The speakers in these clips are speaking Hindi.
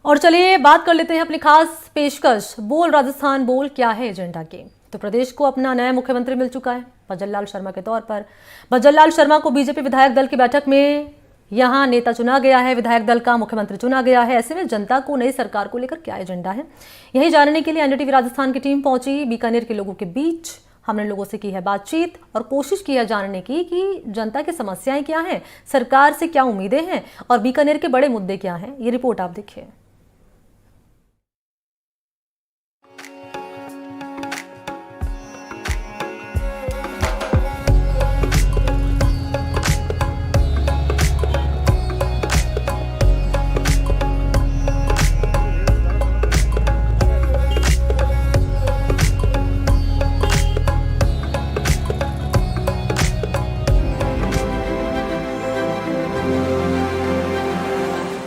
और चलिए बात कर लेते हैं अपनी खास पेशकश बोल राजस्थान बोल क्या है एजेंडा के। तो प्रदेश को अपना नया मुख्यमंत्री मिल चुका है भज्जल लाल शर्मा के तौर पर। भज्जल लाल शर्मा को बीजेपी विधायक दल की बैठक में यहां नेता चुना गया है, विधायक दल का मुख्यमंत्री चुना गया है। ऐसे में जनता को नई सरकार को लेकर क्या एजेंडा है, यही जानने के लिए एनडीटीवी राजस्थान की टीम पहुंची बीकानेर के लोगों के बीच। हमने लोगों से की है बातचीत और कोशिश की है जानने की कि जनता की समस्याएं क्या हैं, सरकार से क्या उम्मीदें हैं और बीकानेर के बड़े मुद्दे क्या हैं। ये रिपोर्ट आप देखिए।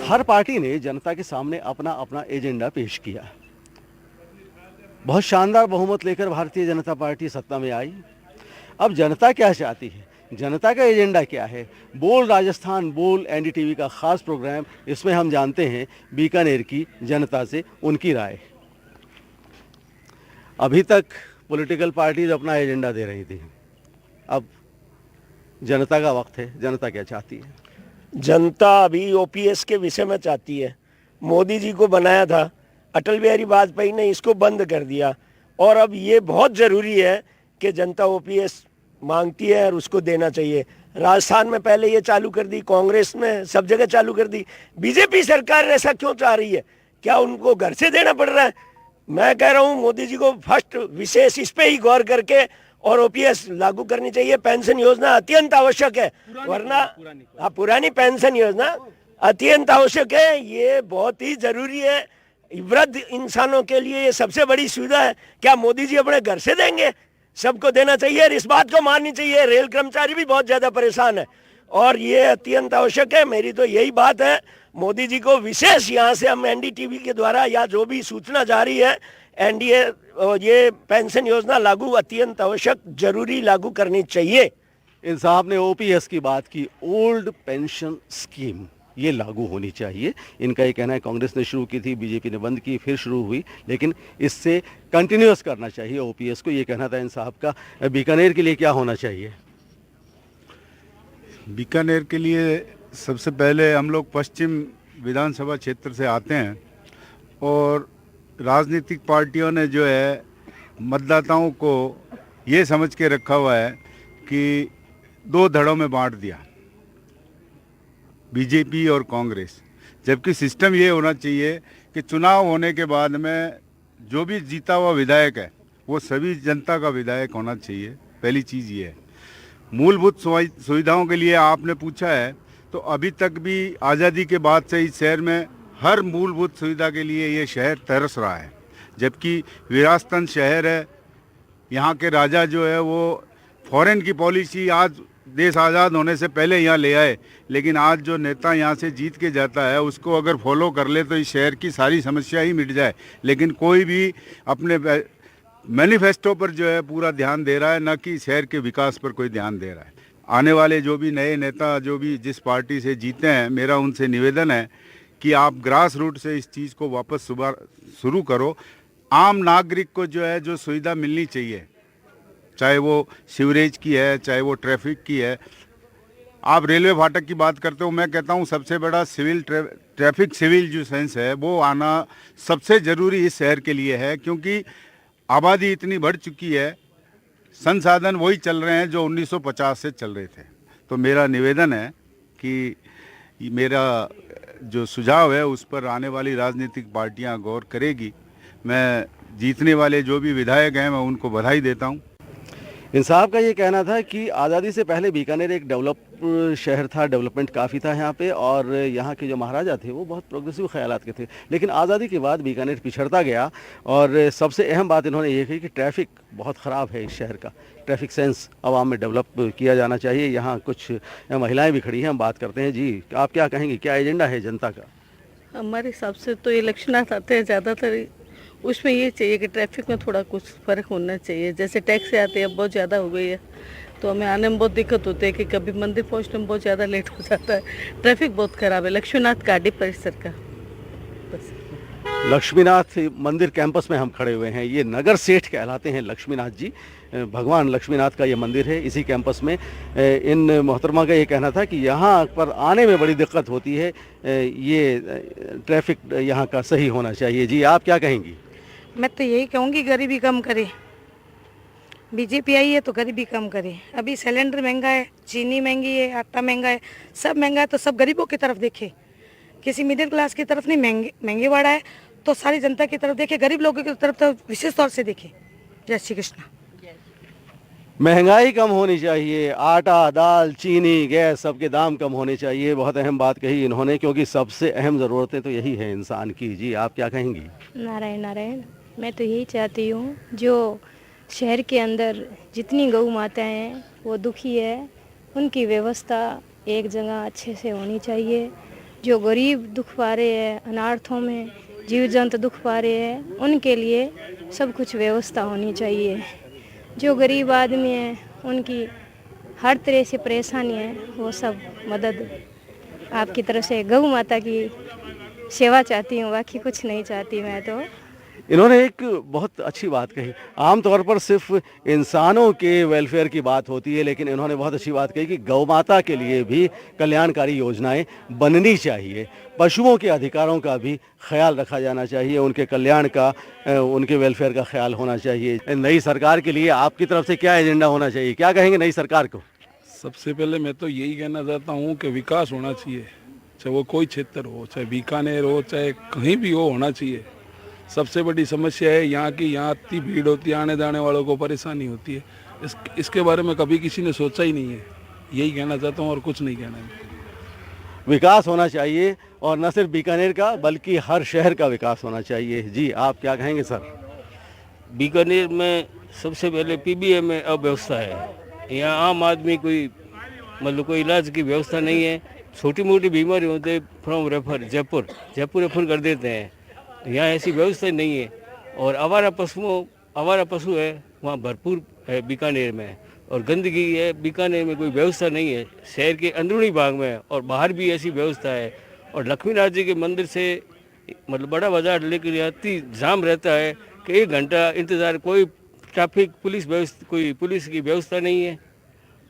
हर पार्टी ने जनता के सामने अपना अपना एजेंडा पेश किया। बहुत शानदार बहुमत लेकर भारतीय जनता पार्टी सत्ता में आई। अब जनता क्या चाहती है, जनता का एजेंडा क्या है, बोल राजस्थान बोल एनडीटीवी का खास प्रोग्राम, इसमें हम जानते हैं बीकानेर की जनता से उनकी राय। अभी तक पॉलिटिकल पार्टीज अपना एजेंडा दे रही थी, अब जनता का वक्त है, जनता क्या चाहती है। जनता अभी ओपीएस के विषय में चाहती है। मोदी जी को बनाया था, अटल बिहारी वाजपेयी ने इसको बंद कर दिया और अब ये बहुत ज़रूरी है कि जनता ओपीएस मांगती है और उसको देना चाहिए। राजस्थान में पहले ये चालू कर दी, कांग्रेस में सब जगह चालू कर दी। बीजेपी सरकार ऐसा क्यों चाह रही है? क्या उनको घर से देना पड़ रहा है? मैं कह रहा हूँ मोदी जी को फर्स्ट विशेष इस पे ही गौर करके और ओपीएस लागू करनी चाहिए। पेंशन योजना अत्यंत आवश्यक है, वरना पुरानी पेंशन योजना अत्यंत आवश्यक है। ये बहुत ही जरूरी है, वृद्ध इंसानों के लिए ये सबसे बड़ी सुविधा है। क्या मोदी जी अपने घर से देंगे? सबको देना चाहिए और इस बात को माननी चाहिए। रेल कर्मचारी भी बहुत ज्यादा परेशान है और ये अत्यंत आवश्यक है। मेरी तो यही बात है, मोदी जी को विशेष यहाँ से हम एनडीटीवी के द्वारा या जो भी सूचना जारी है, एनडीए ये पेंशन योजना लागू अत्यंत आवश्यक जरूरी लागू करनी चाहिए। इन साहब ने ओपीएस की बात की, ओल्ड पेंशन स्कीम ये लागू होनी चाहिए। इनका ये कहना है कांग्रेस ने शुरू की थी, बीजेपी ने बंद की, फिर शुरू हुई, लेकिन इससे कंटिन्यूअस करना चाहिए ओपीएस को, ये कहना था इन साहब का। बीकानेर के लिए क्या होना चाहिए? बीकानेर के लिए सबसे पहले हम लोग पश्चिम विधानसभा क्षेत्र से आते हैं और राजनीतिक पार्टियों ने जो है मतदाताओं को ये समझ के रखा हुआ है कि दो धड़ों में बांट दिया, बीजेपी और कांग्रेस। जबकि सिस्टम ये होना चाहिए कि चुनाव होने के बाद में जो भी जीता हुआ विधायक है वो सभी जनता का विधायक होना चाहिए। पहली चीज़ ये है। मूलभूत सुविधाओं के लिए आपने पूछा है, तो अभी तक भी आज़ादी के बाद से इस शहर में हर मूलभूत सुविधा के लिए ये शहर तरस रहा है। जबकि विरासतन शहर है, यहाँ के राजा जो है वो फॉरेन की पॉलिसी आज देश आज़ाद होने से पहले यहाँ ले आए, लेकिन आज जो नेता यहाँ से जीत के जाता है उसको अगर फॉलो कर ले तो इस शहर की सारी समस्या ही मिट जाए। लेकिन कोई भी अपने मैनिफेस्टो पर जो है पूरा ध्यान दे रहा है, न कि शहर के विकास पर कोई ध्यान दे रहा है। आने वाले जो भी नए नेता जो भी जिस पार्टी से जीते हैं, मेरा उनसे निवेदन है कि आप ग्रास रूट से इस चीज़ को वापस सुबह शुरू करो। आम नागरिक को जो है जो सुविधा मिलनी चाहिए, चाहे वो सीवरेज की है, चाहे वो ट्रैफिक की है। आप रेलवे फाटक की बात करते हो, मैं कहता हूँ सबसे बड़ा ट्रैफिक सिविल जो सेंस है वो आना सबसे ज़रूरी इस शहर के लिए है, क्योंकि आबादी इतनी बढ़ चुकी है, संसाधन वही चल रहे हैं जो 1950 से चल रहे थे। तो मेरा निवेदन है कि मेरा जो सुझाव है उस पर आने वाली राजनीतिक पार्टियां गौर करेगी। मैं जीतने वाले जो भी विधायक हैं मैं उनको बधाई देता हूं। इन साहब का ये कहना था कि आज़ादी से पहले बीकानेर एक डेवलप शहर था, डेवलपमेंट काफ़ी था यहाँ पे, और यहाँ के जो महाराजा थे वो बहुत प्रोग्रेसिव ख्यालात के थे। लेकिन आज़ादी के बाद बीकानेर पिछड़ता गया और सबसे अहम बात इन्होंने ये कही कि ट्रैफिक बहुत ख़राब है इस शहर का, ट्रैफिक सेंस आवाम में डेवलप किया जाना चाहिए। यहाँ कुछ महिलाएँ भी खड़ी हैं, हम बात करते हैं। जी, आप क्या कहेंगे, क्या एजेंडा है जनता का? हमारे हिसाब से तो इलेक्शन आते हैं ज़्यादातर, उसमें ये चाहिए कि ट्रैफिक में थोड़ा कुछ फ़र्क होना चाहिए। जैसे टैक्स से आते हैं बहुत ज़्यादा हो गई है, तो हमें आने में बहुत दिक्कत होती है कि कभी मंदिर पहुंचने में बहुत ज़्यादा लेट हो जाता है। ट्रैफिक बहुत ख़राब है लक्ष्मीनाथ घाटी परिसर का। बस। लक्ष्मीनाथ मंदिर कैंपस में हम खड़े हुए हैं। ये नगर सेठ कहलाते हैं लक्ष्मीनाथ जी। भगवान लक्ष्मीनाथ का ये मंदिर है इसी कैंपस में। इन मोहतरमा का ये कहना था कि यहाँ पर आने में बड़ी दिक्कत होती है। ये ट्रैफिक यहाँ का सही होना चाहिए। जी आप क्या कहेंगी? मैं तो यही कहूँगी गरीबी कम करे। बीजेपी आई है तो गरीबी कम करे। अभी सिलेंडर महंगा है, चीनी महंगी है, आटा महंगा है, सब महंगा है, तो सब गरीबों की तरफ देखे, किसी मिडिल क्लास की तरफ नहीं। महंगे बढ़ा है तो सारी जनता की तरफ देखे, गरीब लोगों की तरफ तो विशेष तौर से देखे। जय श्री कृष्ण। महंगाई कम होनी चाहिए, आटा दाल चीनी गैस सबके दाम कम होने चाहिए। बहुत अहम बात कही इन्होंने, क्योंकि सबसे अहम ज़रूरतें तो यही है इंसान की। जी आप क्या कहेंगी? नारायण नारायण। मैं तो यही चाहती हूँ, जो शहर के अंदर जितनी गौ माताएं हैं वो दुखी है, उनकी व्यवस्था एक जगह अच्छे से होनी चाहिए। जो गरीब दुख पा रहे हैं, अनार्थों में जीव जंतु दुख पा रहे हैं, उनके लिए सब कुछ व्यवस्था होनी चाहिए। जो गरीब आदमी हैं उनकी हर तरह से परेशानी है, वो सब मदद आपकी तरफ से गौ माता की सेवा चाहती हूँ, बाकी कुछ नहीं चाहती मैं तो। इन्होंने एक बहुत अच्छी बात कही। आमतौर पर सिर्फ इंसानों के वेलफेयर की बात होती है, लेकिन इन्होंने बहुत अच्छी बात कही कि गौ माता के लिए भी कल्याणकारी योजनाएं बननी चाहिए। पशुओं के अधिकारों का भी ख्याल रखा जाना चाहिए, उनके कल्याण का, उनके वेलफेयर का ख्याल होना चाहिए। नई सरकार के लिए आपकी तरफ से क्या एजेंडा होना चाहिए? क्या कहेंगे नई सरकार को? सबसे पहले मैं तो यही कहना चाहता हूँ कि विकास होना चाहिए, चाहे वो कोई क्षेत्र हो, चाहे बीकानेर हो, चाहे कहीं भी हो, होना चाहिए। सबसे बड़ी समस्या है यहाँ की, यहाँ इतनी भीड़ होती है, आने जाने वालों को परेशानी होती है। इसके बारे में कभी किसी ने सोचा ही नहीं है। यही कहना चाहता हूँ और कुछ नहीं कहना है। विकास होना चाहिए, और न सिर्फ बीकानेर का बल्कि हर शहर का विकास होना चाहिए। जी आप क्या कहेंगे सर? बीकानेर में सबसे पहले पीबीएम में अव्यवस्था है। यहाँ आम आदमी कोई मतलब कोई इलाज की व्यवस्था नहीं है। छोटी मोटी बीमारी होते फ्रॉम रेफर जयपुर रेफर कर देते हैं। यहाँ ऐसी व्यवस्था नहीं है। और आवारा पशु है वहाँ भरपूर है बीकानेर में, और गंदगी है बीकानेर में, कोई व्यवस्था नहीं है। शहर के अंदरूनी भाग में और बाहर भी ऐसी व्यवस्था है। और लक्ष्मीनाथ जी के मंदिर से मतलब बड़ा बाजार लेकर इतनी जाम रहता है कि 1 घंटा इंतज़ार, कोई ट्रैफिक कोई पुलिस की व्यवस्था नहीं है।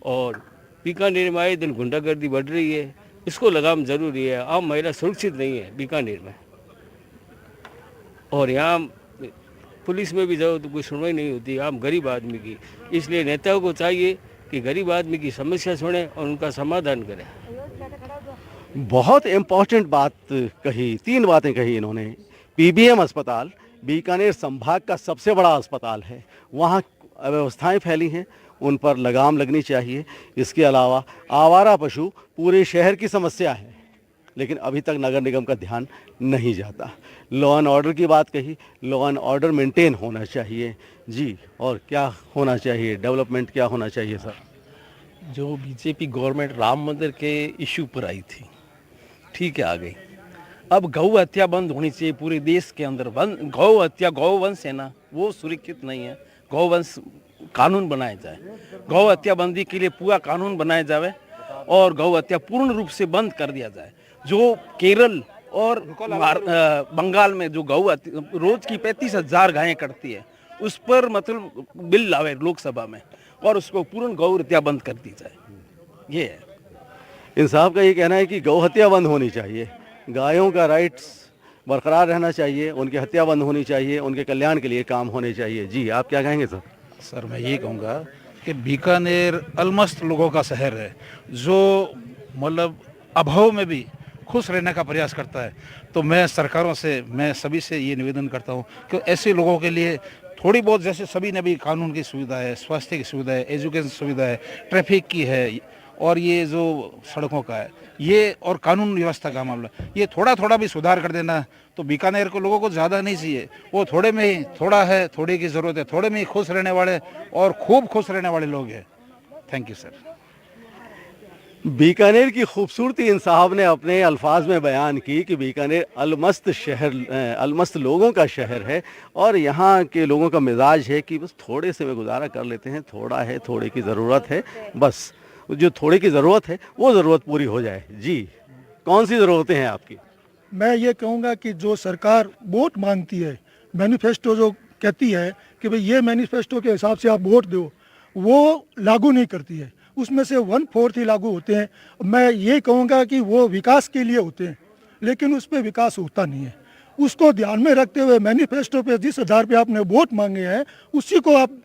और बीकानेर में आए दिन गुंडागर्दी बढ़ रही है, इसको लगाम जरूरी है। आम महिला सुरक्षित नहीं है बीकानेर में, और यहाँ पुलिस में भी जाओ तो कोई सुनवाई नहीं होती आम गरीब आदमी की। इसलिए नेताओं को चाहिए कि गरीब आदमी की समस्या सुने और उनका समाधान करें। बहुत इम्पोर्टेंट बात कही, 3 बातें कही इन्होंने। पीबीएम अस्पताल बीकानेर संभाग का सबसे बड़ा अस्पताल है, वहाँ अव्यवस्थाएं फैली हैं, उन पर लगाम लगनी चाहिए। इसके अलावा आवारा पशु पूरे शहर की समस्या है, लेकिन अभी तक नगर निगम का ध्यान नहीं जाता। लॉ एंड ऑर्डर की बात कही, लॉ एंड ऑर्डर मेंटेन होना चाहिए। जी और क्या होना चाहिए? डेवलपमेंट क्या होना चाहिए सर? जो बीजेपी गवर्नमेंट राम मंदिर के इशू पर आई थी, ठीक है, आ गई। अब गौ हत्या बंद होनी चाहिए पूरे देश के अंदर। बंद गौ हत्या, गौवंश है ना, वो सुरक्षित नहीं है। गौवंश कानून बनाया जाए, गौ हत्या बंदी के लिए पूरा कानून बनाया जाए और गौ हत्या पूर्ण रूप से बंद कर दिया जाए। जो केरल और बंगाल में जो गौ रोज की 35,000 गायें कटती है, उस पर मतलब बिल लावे लोकसभा में और उसको पूर्ण गौ हत्या बंद कर दी जाए। ये है। इन साहब का ये कहना है कि गौ हत्या बंद होनी चाहिए, गायों का राइट्स बरकरार रहना चाहिए, उनकी हत्या बंद होनी चाहिए, उनके कल्याण के लिए काम होने चाहिए। जी आप क्या कहेंगे सर? सर मैं ये कहूँगा कि बीकानेर अलमस्त लोगों का शहर है, जो मतलब अभाव में भी खुश रहने का प्रयास करता है। तो मैं सरकारों से, मैं सभी से ये निवेदन करता हूँ कि ऐसे लोगों के लिए थोड़ी बहुत, जैसे सभी ने भी कानून की सुविधा है, स्वास्थ्य की सुविधा है, एजुकेशन सुविधा है, ट्रैफिक की है, और ये जो सड़कों का है, ये और कानून व्यवस्था का मामला, ये थोड़ा थोड़ा भी सुधार कर देना। तो बीकानेर को लोगों को ज़्यादा नहीं चाहिए, वो थोड़े में ही, थोड़ा है, थोड़े की ज़रूरत है, थोड़े में ही खुश रहने वाले और खूब खुश रहने वाले लोग हैं। Thank you sir. बीकानेर की खूबसूरती इन साहब ने अपने अल्फाज में बयान की कि बीकानेर अलमस्त शहर, अलमस्त लोगों का शहर है, और यहाँ के लोगों का मिजाज है कि बस थोड़े से में गुजारा कर लेते हैं, थोड़ा है, थोड़े की ज़रूरत है, बस जो थोड़े की ज़रूरत है वो ज़रूरत पूरी हो जाए। जी कौन सी ज़रूरतें हैं आपकी? मैं ये कहूँगा कि जो सरकार वोट मांगती है, मैनिफेस्टो जो कहती है कि भाई ये मैनिफेस्टो के हिसाब से आप वोट दो, वो लागू नहीं करती है। उसमें से 1/4 ही लागू होते हैं। मैं ये कहूँगा कि वो विकास के लिए होते हैं, लेकिन उस पर विकास होता नहीं है। उसको ध्यान में रखते हुए मैनिफेस्टो पे जिस आधार पे आपने वोट मांगे हैं, उसी को आप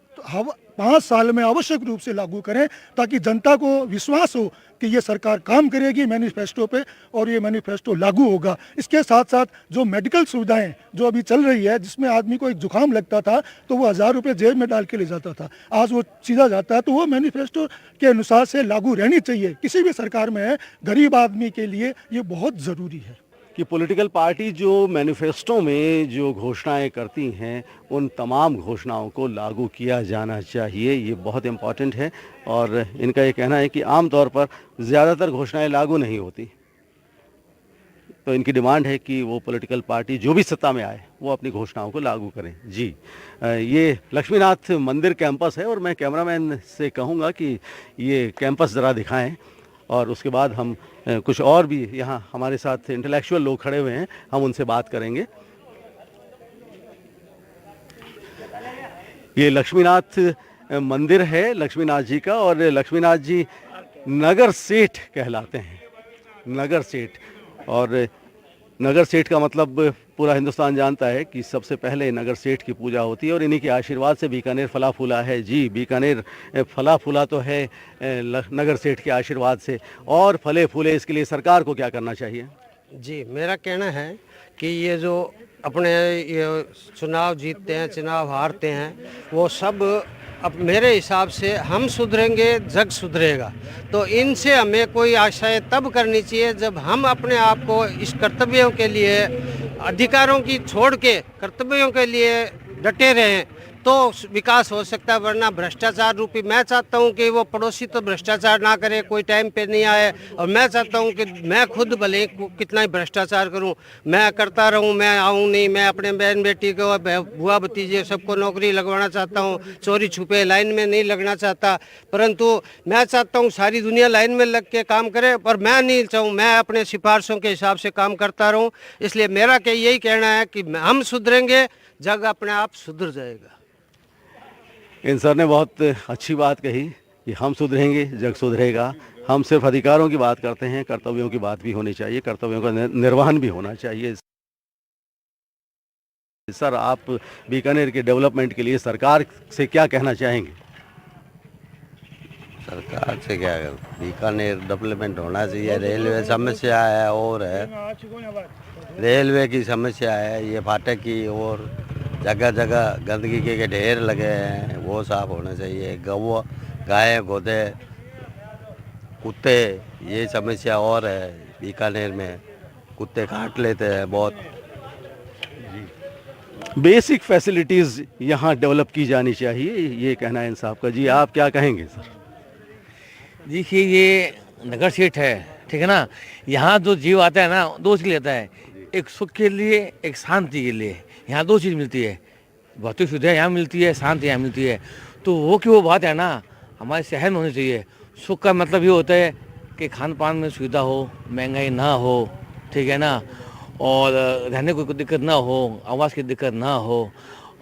5 साल में आवश्यक रूप से लागू करें, ताकि जनता को विश्वास हो कि ये सरकार काम करेगी मैनिफेस्टो पे और ये मैनिफेस्टो लागू होगा। इसके साथ साथ जो मेडिकल सुविधाएं जो अभी चल रही है, जिसमें आदमी को एक जुकाम लगता था तो वो 1000 रुपये जेब में डाल के ले जाता था, आज वो सीधा जाता है। तो वो मैनिफेस्टो के अनुसार से लागू रहनी चाहिए, किसी भी सरकार में है। गरीब आदमी के लिए ये बहुत ज़रूरी है कि पॉलिटिकल पार्टी जो मैनिफेस्टो में जो घोषणाएं करती हैं, उन तमाम घोषणाओं को लागू किया जाना चाहिए। ये बहुत इम्पॉर्टेंट है। और इनका ये कहना है कि आमतौर पर ज़्यादातर घोषणाएं लागू नहीं होती, तो इनकी डिमांड है कि वो पॉलिटिकल पार्टी जो भी सत्ता में आए वो अपनी घोषणाओं को लागू करें। जी, ये लक्ष्मीनाथ मंदिर कैंपस है और मैं कैमरामैन से कहूँगा कि ये कैंपस ज़रा दिखाएं, और उसके बाद हम कुछ और भी यहाँ हमारे साथ इंटेलेक्चुअल लोग खड़े हुए हैं, हम उनसे बात करेंगे। ये लक्ष्मीनाथ मंदिर है लक्ष्मीनाथ जी का, और लक्ष्मीनाथ जी नगर सेठ कहलाते हैं, नगर सेठ। और नगर सेठ का मतलब पूरा हिंदुस्तान जानता है कि सबसे पहले नगर सेठ की पूजा होती है, और इन्हीं के आशीर्वाद से बीकानेर फला फूला है। जी, बीकानेर फला फूला तो है नगर सेठ के आशीर्वाद से, और फले फूले इसके लिए सरकार को क्या करना चाहिए? जी, मेरा कहना है कि ये जो अपने ये चुनाव जीतते हैं, चुनाव हारते हैं, वो सब अब मेरे हिसाब से हम सुधरेंगे जग सुधरेगा। तो इनसे हमें कोई आशाएं तब करनी चाहिए जब हम अपने आप को इस कर्तव्यों के लिए, अधिकारों की छोड़ के कर्तव्यों के लिए डटे रहें, तो विकास हो सकता है। वरना भ्रष्टाचार रूपी, मैं चाहता हूं कि वो पड़ोसी तो भ्रष्टाचार ना करे, कोई टाइम पे नहीं आए, और मैं चाहता हूं कि मैं खुद भले कितना ही भ्रष्टाचार करूं, मैं करता रहूं, मैं आऊं नहीं। मैं अपने बहन बेटी को, बुआ भतीजे सबको नौकरी लगवाना चाहता हूं, चोरी छुपे लाइन में नहीं लगना चाहता। परंतु मैं चाहता हूं सारी दुनिया लाइन में लग के काम करे, पर मैं नहीं चाहूँ, मैं अपने सिफारिशों के हिसाब से काम करता रहूँ। इसलिए मेरा यही कहना है कि हम सुधरेंगे, जग अपने आप सुधर जाएगा। इन सर ने बहुत अच्छी बात कही कि हम सुधरेंगे जग सुधरेगा। हम सिर्फ अधिकारों की बात करते हैं, कर्तव्यों की बात भी होनी चाहिए, कर्तव्यों का निर्वहन भी होना चाहिए। सर, आप बीकानेर के डेवलपमेंट के लिए सरकार से क्या कहना चाहेंगे? सरकार से क्या, बीकानेर डेवलपमेंट होना चाहिए। रेलवे समस्या है और है, रेलवे की समस्या है, ये फाटक की, और जगह जगह गंदगी के ढेर लगे हैं, वो साफ होना चाहिए। गौ, गाय, घोड़े, कुत्ते, ये समस्या और है। बीकानेर में कुत्ते काट लेते हैं बहुत। बेसिक फैसिलिटीज़ यहाँ डेवलप की जानी चाहिए, ये कहना है इन साहब का। जी, आप क्या कहेंगे सर? देखिए, ये नगर सेठ है, ठीक है ना। यहाँ जो जीव आता है ना, दो चीज़ लेता है, एक सुख के लिए, एक शांति के लिए। यहाँ दो चीज़ मिलती है, भौतिक सुविधा यहाँ मिलती है, शांति यहाँ मिलती है। तो वो की वो बात है ना, हमारे शहर में होनी चाहिए। सुख का मतलब ये होता है कि खान पान में सुविधा हो, महंगाई ना हो, ठीक है ना, और रहने को कोई दिक्कत ना हो, आवास की दिक्कत ना हो।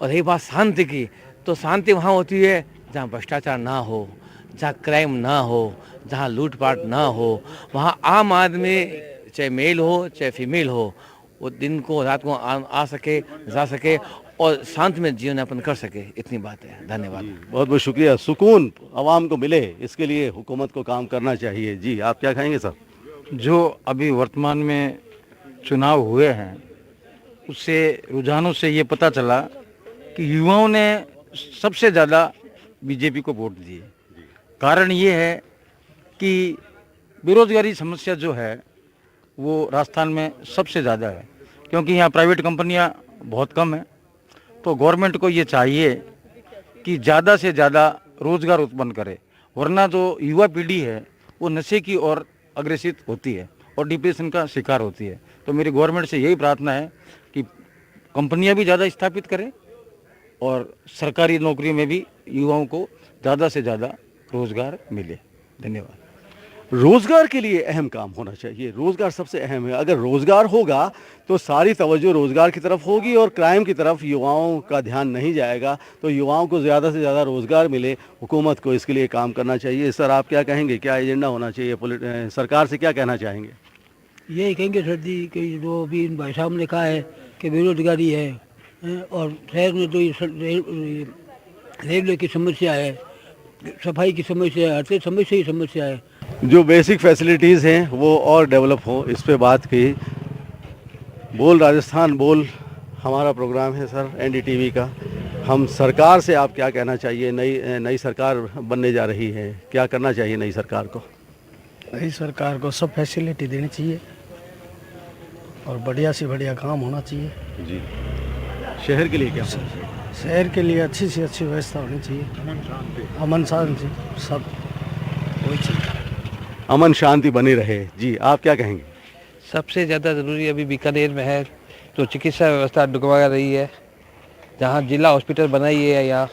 और रही बात शांति की, तो शांति वहाँ होती है जहाँ भ्रष्टाचार ना हो, जहाँ क्राइम ना हो, जहाँ लूटपाट ना हो। वहाँ आम आदमी, चाहे मेल हो चाहे फीमेल हो, वो दिन को रात को आ सके, जा सके और शांति में जीवन यापन कर सके। इतनी बात है। धन्यवाद। बहुत बहुत शुक्रिया। सुकून आवाम को मिले, इसके लिए हुकूमत को काम करना चाहिए। जी, आप क्या कहेंगे सर? जो अभी वर्तमान में चुनाव हुए हैं, उससे रुझानों से ये पता चला कि युवाओं ने सबसे ज़्यादा बीजेपी को वोट दिए। कारण ये है कि बेरोजगारी समस्या जो है वो राजस्थान में सबसे ज़्यादा है, क्योंकि यहाँ प्राइवेट कंपनियाँ बहुत कम हैं। तो गवर्नमेंट को ये चाहिए कि ज़्यादा से ज़्यादा रोज़गार उत्पन्न करे, वरना जो युवा पीढ़ी है वो नशे की ओर अग्रसित होती है और डिप्रेशन का शिकार होती है। तो मेरी गवर्नमेंट से यही प्रार्थना है कि कंपनियां भी ज़्यादा स्थापित करें और सरकारी नौकरी में भी युवाओं को ज़्यादा से ज़्यादा रोज़गार मिले। धन्यवाद। रोज़गार के लिए अहम काम होना चाहिए। रोज़गार सबसे अहम है। अगर रोज़गार होगा तो सारी तवज्जो रोज़गार की तरफ होगी और क्राइम की तरफ युवाओं का ध्यान नहीं जाएगा। तो युवाओं को ज़्यादा से ज़्यादा रोज़गार मिले, हुकूमत को इसके लिए काम करना चाहिए। सर, आप क्या कहेंगे, क्या एजेंडा होना चाहिए? सरकार से क्या कहना चाहेंगे? यही कहेंगे सर जी कि जो अभी इन भाई साहब ने कहा है कि बेरोजगारी है और शहर में तो रेलवे की समस्या है, सफाई की समस्या है, हर समस्या ही समस्या है। जो बेसिक फैसिलिटीज़ हैं वो और डेवलप हो, इस पे बात की। बोल राजस्थान बोल हमारा प्रोग्राम है सर NDTV का। हम सरकार से आप क्या कहना चाहिए? नई सरकार बनने जा रही है, क्या करना चाहिए नई सरकार को? नई सरकार को सब फैसिलिटी देनी चाहिए और बढ़िया से बढ़िया काम होना चाहिए जी। शहर के लिए क्या? शहर के लिए अच्छी से अच्छी व्यवस्था होनी चाहिए, अमन शांति सब वही चाहिए, अमन शांति बनी रहे। जी, आप क्या कहेंगे? सबसे ज़्यादा ज़रूरी अभी बीकानेर में है तो चिकित्सा व्यवस्था डुबा रही है। जहाँ जिला हॉस्पिटल बनाई है यहाँ,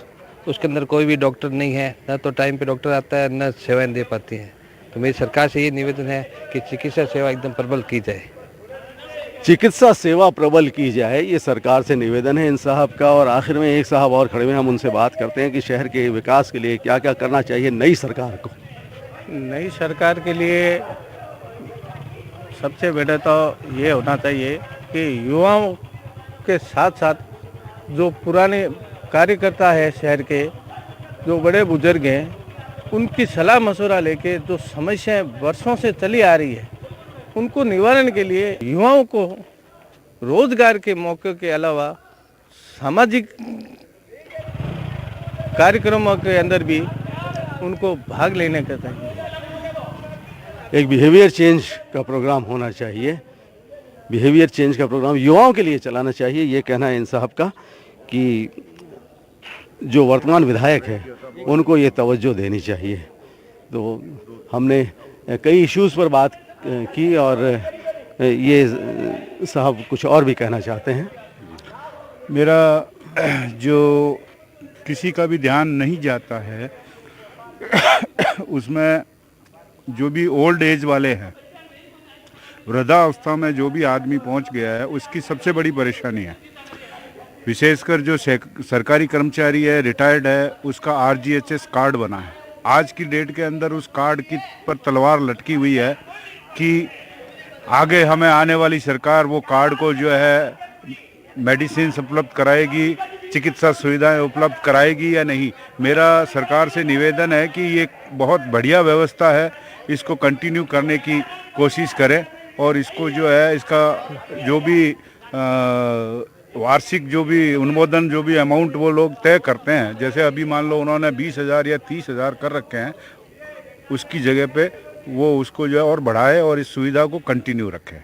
उसके अंदर कोई भी डॉक्टर नहीं है, न तो टाइम पे डॉक्टर आता है, न सेवाएं दे पाती हैं। तो मेरी सरकार से ये निवेदन है कि चिकित्सा सेवा एकदम प्रबल की जाए। चिकित्सा सेवा प्रबल की जाए, ये सरकार से निवेदन है इन साहब का। और आखिर में एक साहब और खड़े हुए, हम उनसे बात करते हैं कि शहर के विकास के लिए क्या क्या करना चाहिए नई सरकार को। नई सरकार के लिए सबसे बड़ा तो ये होना चाहिए कि युवाओं के साथ साथ जो पुराने कार्यकर्ता है शहर के, जो बड़े बुजुर्ग हैं, उनकी सलाह मशवरा लेके जो समस्याएं वर्षों से चली आ रही है उनको निवारण के लिए युवाओं को रोजगार के मौके के अलावा सामाजिक कार्यक्रमों के अंदर भी उनको भाग लेने का चाहिए। एक बिहेवियर चेंज का प्रोग्राम होना चाहिए। बिहेवियर चेंज का प्रोग्राम युवाओं के लिए चलाना चाहिए, ये कहना है इन साहब का कि जो वर्तमान विधायक है उनको ये तवज्जो देनी चाहिए। तो हमने कई इश्यूज़ पर बात की और ये साहब कुछ और भी कहना चाहते हैं। मेरा जो किसी का भी ध्यान नहीं जाता है उसमें जो भी ओल्ड एज वाले हैं, वृद्धावस्था में जो भी आदमी पहुंच गया है, उसकी सबसे बड़ी परेशानी है। विशेषकर जो सरकारी कर्मचारी है, रिटायर्ड है, उसका RGHS कार्ड बना है। आज की डेट के अंदर उस कार्ड की पर तलवार लटकी हुई है कि आगे हमें आने वाली सरकार वो कार्ड को जो है मेडिसिन उपलब्ध कराएगी, चिकित्सा सुविधाएं उपलब्ध कराएगी या नहीं। मेरा सरकार से निवेदन है कि ये बहुत बढ़िया व्यवस्था है, इसको कंटिन्यू करने की कोशिश करें और इसको जो है इसका जो भी वार्षिक जो भी अनुमोदन जो भी अमाउंट वो लोग तय करते हैं, जैसे अभी मान लो उन्होंने 20,000 या 30,000 कर रखे हैं, उसकी जगह पे वो उसको जो है और बढ़ाए और इस सुविधा को कंटिन्यू रखें।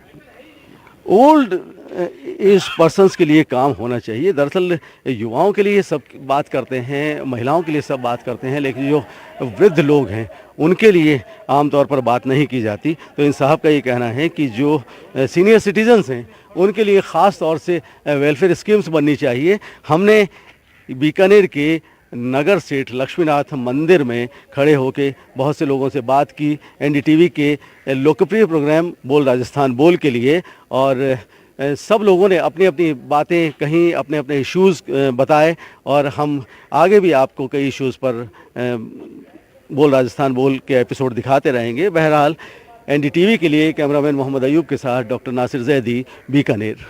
ओल्ड एज पर्सन्स के लिए काम होना चाहिए। दरअसल युवाओं के लिए सब बात करते हैं, महिलाओं के लिए सब बात करते हैं, लेकिन जो वृद्ध लोग हैं उनके लिए आमतौर पर बात नहीं की जाती। तो इन साहब का ये कहना है कि जो सीनियर सिटीजन्स हैं उनके लिए ख़ास तौर से वेलफेयर स्कीम्स बननी चाहिए। हमने बीकानेर के नगर सेठ लक्ष्मीनाथ मंदिर में खड़े होकर बहुत से लोगों से बात की NDTV के लोकप्रिय प्रोग्राम बोल राजस्थान बोल के लिए, और सब लोगों ने अपनी अपनी बातें कहीं, अपने अपने इश्यूज़ बताए और हम आगे भी आपको कई इश्यूज़ पर बोल राजस्थान बोल के एपिसोड दिखाते रहेंगे। बहरहाल NDTV के लिए कैमरामैन मोहम्मद अयूब के साथ डॉक्टर नासिर जैदी, बीकानेर।